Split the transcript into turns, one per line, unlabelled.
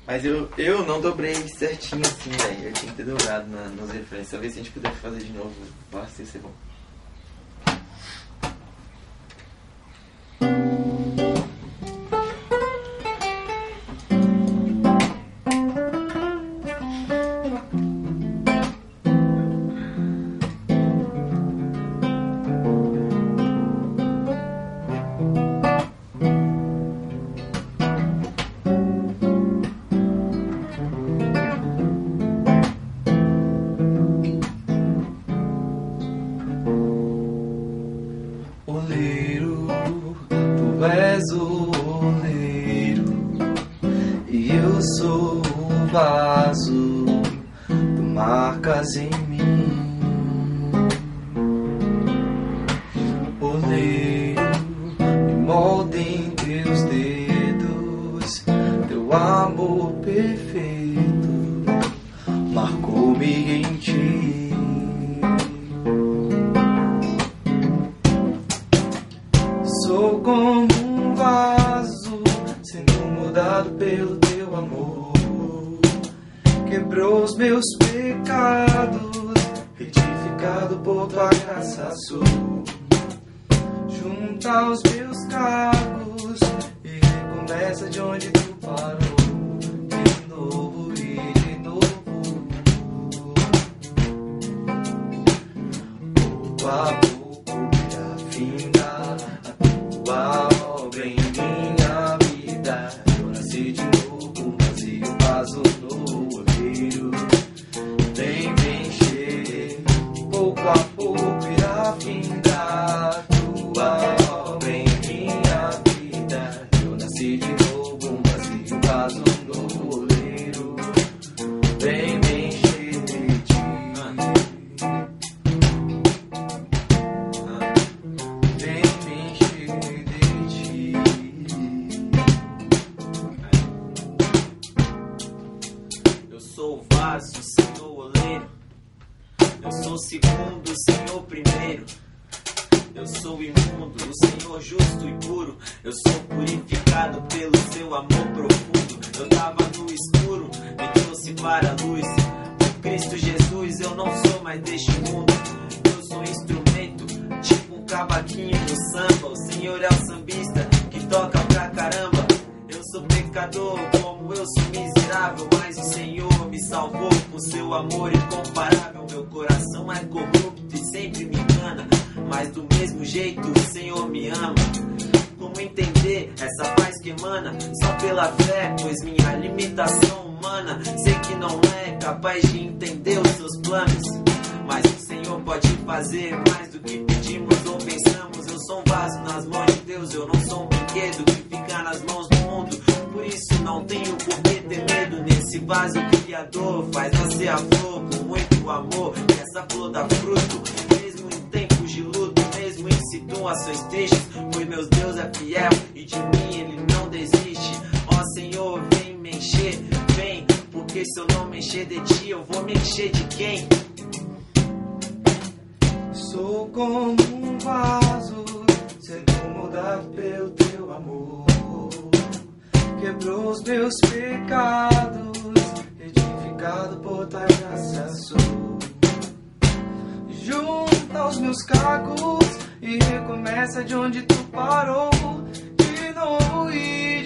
Mas eu não dobrei certinho assim, velho. Eu tinha que ter dobrado nos refrões. Talvez se a gente puder fazer de novo, basta ser bom.
Tu és o oleiro e eu sou o vaso, tu marcas em mim. Oleiro, me molde em teus dedos, teu amor perfeito marcou-me em ti. Sou como um vaso sendo moldado pelo teu amor. Quebrou os meus pecados, retificado por tua graça sou. Junta os meus cacos e recomeça de onde tu parou. De novo e de novo. Pouco a pouco me afinda tua obra em minha vida. Eu nasci de novo, mas eu vaso no oleiro. Vem me encher, pouco a pouco irá findar tua obra em minha vida. Eu nasci de novo, mas eu vaso no oleiro. Vem me encher de ti.
Eu sou o vaso, Senhor oleiro. Eu sou o segundo, o Senhor primeiro. Eu sou imundo, o Senhor justo e puro. Eu sou purificado pelo seu amor profundo. Eu tava no escuro, me trouxe para a luz. Por Cristo Jesus, eu não sou mais deste mundo. Eu sou instrumento, tipo um cavaquinho no samba. O Senhor é o sambista que toca pra caramba. Eu sou pecador, como eu sou miserável, mas o Senhor me salvou com seu amor incomparável. Meu coração é corrupto e sempre me engana, mas do mesmo jeito o Senhor me ama. Como entender essa paz que emana só pela fé, pois minha limitação humana sei que não é capaz de entender os seus planos. Mas o Senhor pode fazer mais do que pedimos ou pensamos. Eu sou um vaso nas mãos de Deus, eu não sou um brinquedo que fica nas mãos do mundo. Por isso não tenho por que ter medo. Nesse vaso o Criador faz nascer a flor com muito amor. E essa flor dá fruto, mesmo em tempos de luto, mesmo em situações tristes. Pois meu Deus é fiel e de mim Ele não desiste. Ó Senhor, vem me encher, vem. Porque se eu não me encher de Ti, eu vou me encher de quem?
Sou como um vaso sendo moldado pelo teu amor. Quebrou os meus pecados, edificado por tua graça sou. Junta os meus cacos e recomeça de onde tu parou. De novo e